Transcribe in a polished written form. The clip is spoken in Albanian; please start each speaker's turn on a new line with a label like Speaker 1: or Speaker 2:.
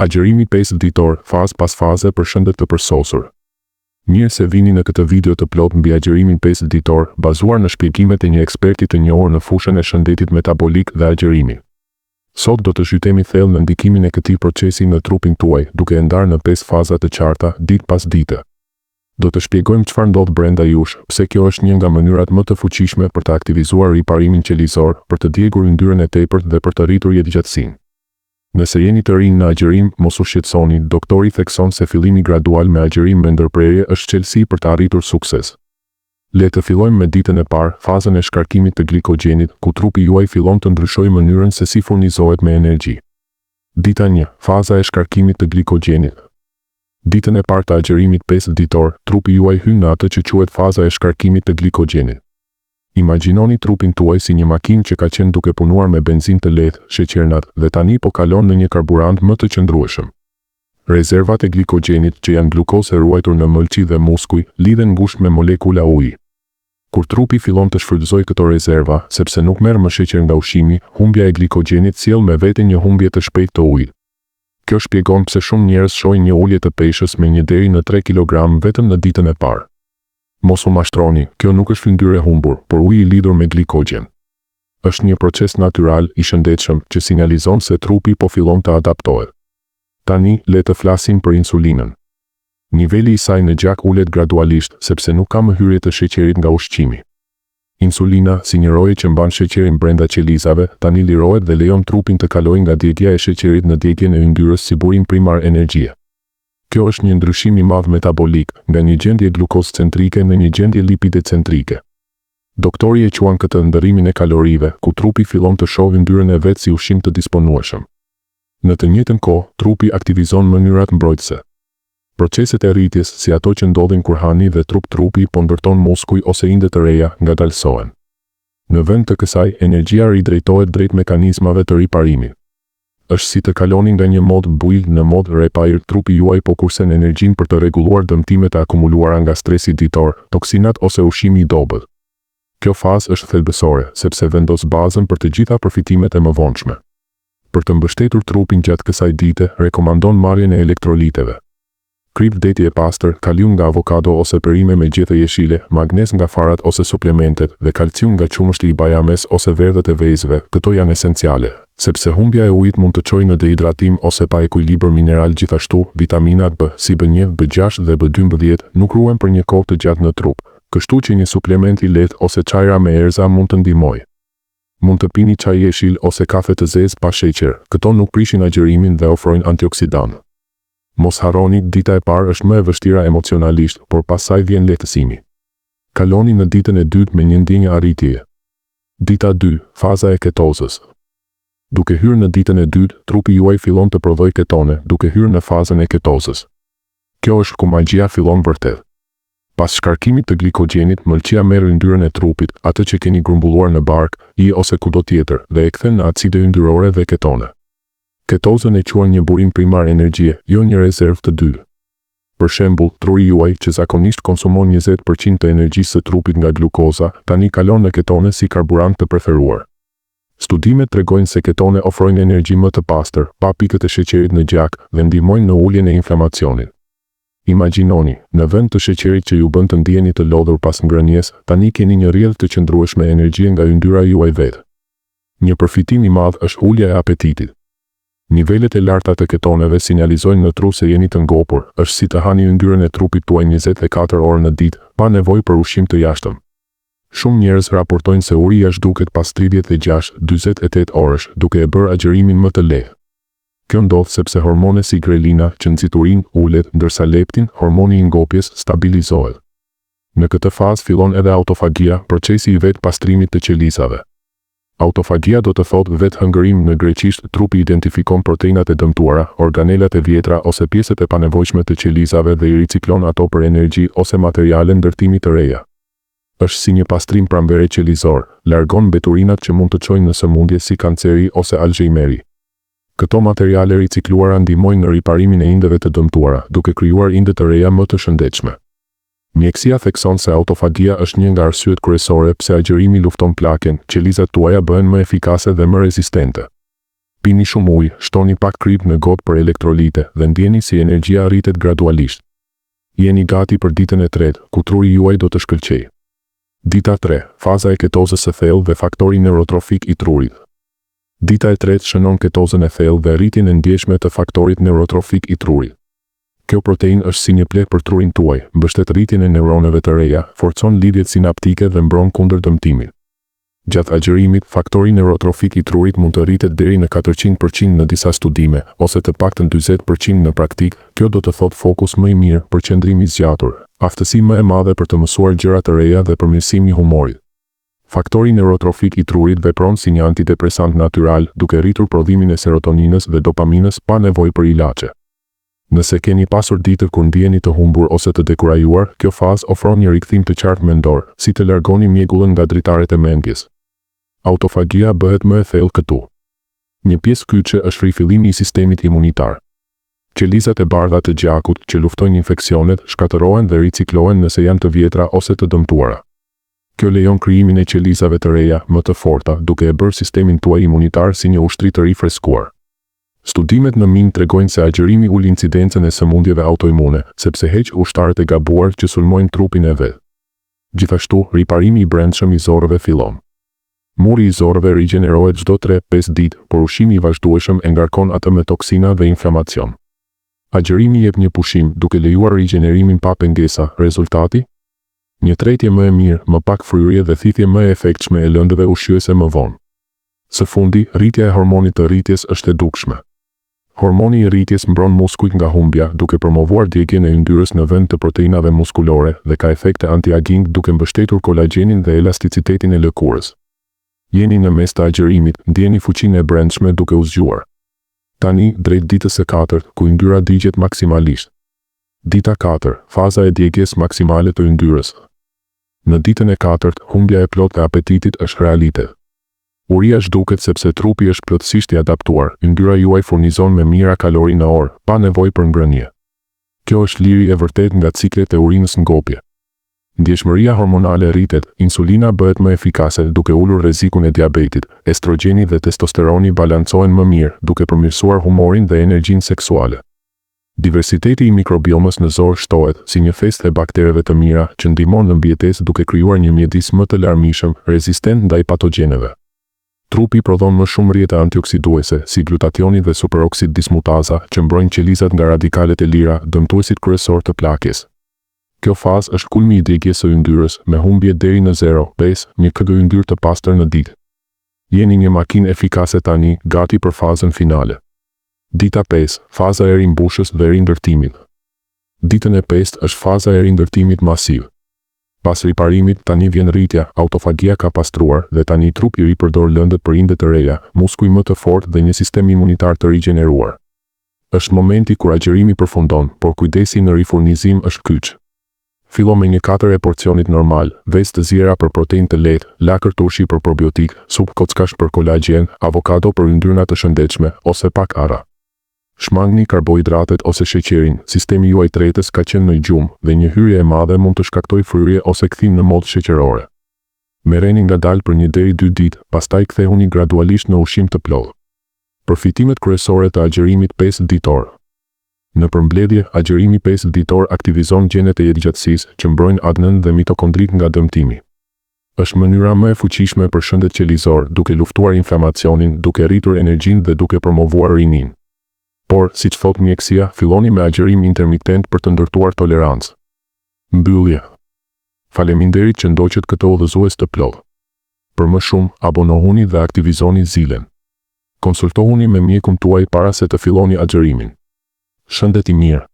Speaker 1: Agjerimi 5 ditor, fazë pas faze për shëndet të përsosur. Mirë se vini në këtë video të plot mbi agjerimin 5 ditor, bazuar në shpjegimet e një eksperti të njohur në fushën e shëndetit metabolik dhe agjerimi. Sot do të zhytemi thellë në ndikimin e këtij procesi në trupin tuaj, duke e ndarë në 5 faza të qarta, ditë pas dite. Do të shpjegojmë çfarë ndodh brenda jush, pse kjo është një nga mënyrat më të fuqishme për të aktivizuar riparimin qelizor, për të djegur yndyrën e tepërt dhe për të rritur jetëgjatësinë. Nëse jeni të rinj në agjerim, mos u shqetësoni, doktori thekson se fillimi gradual me agjerim me ndërprerje është çelësi për të arritur sukses. Le të fillojmë me ditën e parë, fazën e shkarkimit të glikogjenit, ku trupi juaj fillon të ndryshojë mënyrën se si furnizohet me energji. Dita 1, faza e shkarkimit të glikogjenit. Ditën e parë të agjerimit 5 ditor, trupi juaj hyn në atë që quhet faza e shkarkimit të glikogjenit. Imagjinoni trupin tuaj si një makinë që ka qenë duke punuar me benzinë të lehtë, sheqernat, dhe tani po kalon në një karburant më të qëndrueshëm. Rezervat e glikogjenit, që janë glukosë e ruajtur në mëlçi dhe muskuj, lidhen ngushtë me molekula uji. Kur trupi fillon të shfrytëzojë këto rezerva, sepse nuk merr më sheqer nga ushqimi, humbja e glikogjenit sjell me vete një humbje të shpejtë të ujit. Kjo shpjegon pse shumë njerëz shohin një ulje të peshës me 1 deri në 3 kg vetëm në ditën e parë. Mos u mashtroni, kjo nuk është fyndyrë e humbur, por uji i lidhur me glikogjen. Është një proces natyral i shëndetshëm që sinjalizon se trupi po fillon të adaptohet. Tani le të flasim për insulinën. Niveli i saj në gjak ulet gradualisht sepse nuk ka më hyrje të sheqerit nga ushqimi. Insulina, si një roje që mban sheqerin brenda qelizave, tani lirohet dhe lejon trupin të kalojë nga djegja e sheqerit në djegjen e yndyrës si burim primar energjie. Kjo është një ndryshim i madh metabolik, nga një gjendje glukosë centrike në një gjendje lipide centrike. Doktori e quan këtë ndërrimin e kalorive, ku trupi fillon të shohë yndyrën e vet si ushqim të disponueshëm. Në të njëjtën kohë, trupi aktivizon mënyrat mbrojtëse. Proceset e rritjes, si ato që ndodhin kur hani dhe trupi po ndërton muskuj ose inde të reja, ngadalësohen. Në vend të kësaj, energjia ridrejtohet drejt mekanizmave të riparimit. Është si të kaloni nga një mod build në mod repair, trupi juaj po kursen energjinë për të rregulluar dëmtimet e akumuluara nga stresi ditor, toksinat ose ushqimi i dobët. Kjo fazë është thelbësore, sepse vendos bazën për të gjitha përfitimet e mëvonshme. Për të mbështetur trupin gjatë kësaj dite, rekomandon marrjen e elektroliteve. Krip deti e pastër, kalium nga avokado ose perime me gjethe jeshile, magnez nga farat ose suplementet dhe kalcium nga qumështi i bajames ose verdhët e vezëve, këto janë esenciale, sepse humbja e ujit mund të çojë në dehidratim ose pa ekuilibër mineral. Gjithashtu, vitaminat B, si B1, B6 dhe B12 nuk ruhen për një kohë të gjatë në trup, kështu që një suplement i lehtë ose çajra me erza mund të ndihmojë. Mund të pini çaj jeshil ose kafe të zezë pa sheqer, këto nuk prishin agjerimin dhe ofrojnë antioksidanë. Mos harroni, dita e parë është më e vështira emocionalisht, por pastaj vjen lehtësimi. Kaloni në ditën e dytë me një ndjenjë arritjeje. Dita 2, faza e ketozës. Duke hyrë në ditën e dytë, trupi juaj fillon të prodhojë ketone, duke hyrë në fazën e ketozës. Kjo është ku magjia fillon vërtet. Pas shkarkimit të glikogjenit, mëlçia merr yndyrën e trupit, atë që keni grumbulluar në bark, ose kudo tjetër, dhe e kthen në acide yndyrore dhe ketone. Ketozën e quan një burim primar energjie, jo një rezervë të dytë. Për shembull, truri juaj, që zakonisht konsumon 20% të energjisë së trupit nga glukoza, tani kalon në ketone si karburant të preferuar. Studimet tregojnë se ketone ofrojnë energji më të pastër, pa pikët e sheqerit në gjak, dhe ndihmojnë në uljen e inflamacionit. Imagjinoni, në vend të sheqerit që ju bën të ndiheni të lodhur pas ngrënies, tani keni një rrjedhë të qëndrueshme energjie nga yndyra juaj vetë. Një përfitim i madh është ulja e apetitit. Nivelet e larta të ketoneve sinjalizojnë në tru se jeni të ngopur, është si të hani yndyrën e trupit tuaj 24 orë në ditë, pa nevojë për ushqim të jashtëm. Shumë njerëz raportojnë se uri jashtë duket pas 36-48 orësh, duke e bërë agjerimin më të lehtë. Kjo ndodh sepse hormone si grelina që nxiturin ulet, ndërsa leptin, hormoni i ngopjes, stabilizohet. Në këtë fazë fillon edhe autofagia, procesi i vetë pastrimit të qelizave. Autofagia do të thotë vetë hëngërim. Në greqisht, trupi identifikon proteinat e dëmtuara, organelat e vjetra ose pjesët e panevojshme të qelizave dhe i riciklon ato për energji ose materiale ndërtimi të reja. Është si një pastrim pranvere qelizor, largon mbeturinat që mund të çojnë në sëmundje si kanceri ose Alzheimeri. Këto materiale ricikluara ndihmojnë në riparimin e indeve të dëmtuara, duke krijuar inde të reja më të shëndetshme. Mjekësia thekson se autofagia është një nga arsyet kryesore pse agjerimi lufton plaken, qelizat tuaja bëhen më efikase dhe më rezistente. Pini shumë ujë, shtoni pak krip në gotë për elektrolite dhe ndjeni si energjia rritet gradualisht. Jeni gati për ditën e tretë, ku truri juaj do të shkëlqejë. Dita 3, faza e ketozës së thellë dhe faktori neurotrofik i trurit. Dita e tretë shënon ketozën e thellë dhe rritjen e ndjeshme të faktorit neurotrofik i trurit. Kjo protein është si një pleh për trurin tuaj, mbështet rritjen e neuroneve të reja, forcon lidhjet sinaptike dhe mbron kundër dëmtimit. Gjatë agjërimit, faktori neurotrofik i trurit mund të rritet deri në 400% në disa studime, ose të paktën 40% në praktik. Kjo do të thotë fokus më i mirë, përqendrim i zgjatur, aftësi më e madhe për të mësuar gjëra të reja dhe përmirësim i humorit. Faktori neurotrofik i trurit vepron si një antidepresant natyral, duke rritur prodhimin e serotoninës dhe dopaminës pa nevojë për ilaçe. Nëse keni pasur ditë kur ndjeni të humbur ose të dekurajuar, kjo fazë ofron një rikthim të qartë mendor, si të largoni mjegullën nga dritaret e mendjes. Autofagia bëhet më e thellë këtu. Një pjesë kyçe është rifillimi i sistemit imunitar. Qelizat e bardha të gjakut që luftojnë infeksionet shkatërohen dhe riciklohen nëse janë të vjetra ose të dëmtuara. Kjo lejon krijimin e qelizave të reja më të forta, duke e bërë sistemin tuaj imunitar si një ushtri të rifreskuar. Studimet në min tregojnë se agjërimi ul incidencën e sëmundjeve autoimune, sepse heq ushtarët e gabuar që sulmojnë trupin e vet. Gjithashtu, riparimi i brendshëm i zorëve fillon. Muri i zorëve rigjenerohet çdo 3-5 ditë, por ushqimi i vazhdueshëm e ngarkon atë me toksina dhe inflamacion. Agjërimi jep një pushim, duke lejuar rigjenerimin pa pengesa. Rezultati? Një tretje më e mirë, më pak fryrje dhe thithje më e efektshme e lëndëve ushqyese më vonë. Së fundi, rritja e hormonit të rritjes është e dukshme. Hormoni i rritjes mbron muskujt nga humbja, duke promovuar djegjen e yndyrës në vend të proteinave muskulore dhe ka efekte anti-aging duke mbështetur kolagjenin dhe elasticitetin e lëkurës. Jeni në mes të agjërimit, ndjeni fuqinë e brendshme duke u zgjuar. Tani, drejt ditës së 4, ku yndyra digjet maksimalisht. Dita 4, faza e djegjes maksimale të yndyrës. Në ditën e 4, humbja e plotë e apetitit është realitet. Uria zhduket sepse trupi është plotësisht i adaptuar, yndyra juaj furnizon me mira kalori në orë, pa nevojë për ngrënie. Kjo është liri e vërtet nga ciklet e urinës ngopje. Ndjeshmëria hormonale rritet, insulina bëhet më efikase duke ulur rrezikun e diabetit, estrogeni dhe testosteroni balancohen më mirë duke përmirësuar humorin dhe energjinë seksuale. Diversiteti i mikrobiomës në zorë shtohet si një festë e baktereve të mira që ndihmon në mbijetesë duke krijuar një mjedis më të larmishëm, rezistent ndaj patogjeneve. Trupi prodhon më shumë rrjete antioksiduese, si glutationi dhe superoksid dismutaza, që mbrojnë qelizat nga radikalet e lira, dëmtuesit kryesor të plakjes. Kjo fazë është kulmi i djegjes së yndyrës, me humbje deri në 0,5 një kg yndyrë të pastër në ditë. Jeni një makinë efikase tani, gati për fazën finale. Dita 5, faza e rimbushës dhe rindërtimit. Ditën e 5 është faza e rindërtimit masiv. Pas riparimit, tani vjen rritja, autofagia ka pastruar dhe tani trupi ripërdor lëndët për inde të reja, muskuj më të fortë dhe një sistem imunitar të rigjeneruar. Është momenti kur agjërimi përfundon, por kujdesi në rifurnizim është kyç. Fillo me një 4 e porcionit normal, vezë të zjera për protein të lehtë, lakër turshi për probiotik, supë kockash për kolagjen, avokado për yndyrna të shëndetshme, ose pak ara. Shmangni karbohidratet ose sheqerin, sistemi juaj tretës ka qenë në gjumë dhe një hyrje e madhe mund të shkaktoj fryrje ose kthim në modë sheqerore. Merreni ngadalë për 1 deri 2 ditë, pastaj kthehuni gradualisht në ushqim të plotë. Përfitimet kryesore të agjërimit 5 ditor. Në përmbledhje, agjërimi 5 ditor aktivizon gjenet e jetëgjatësisë që mbrojnë adnën dhe mitokondrit nga dëmtimi. Është mënyra më e fuqishme për shëndet qelizor, duke luftuar inflamacionin, duke rritur energjinë dhe duke promovuar rinin. Por, siç thot mjekësia, filloni me agjërim intermitent për të ndërtuar tolerancë. Mbyllje. Faleminderit që ndoqët këtë udhëzues të plotë. Për më shumë, abonohuni dhe aktivizoni zilen. Konsultohuni me mjekun tuaj para se të filloni agjërimin. Shëndet i mirë.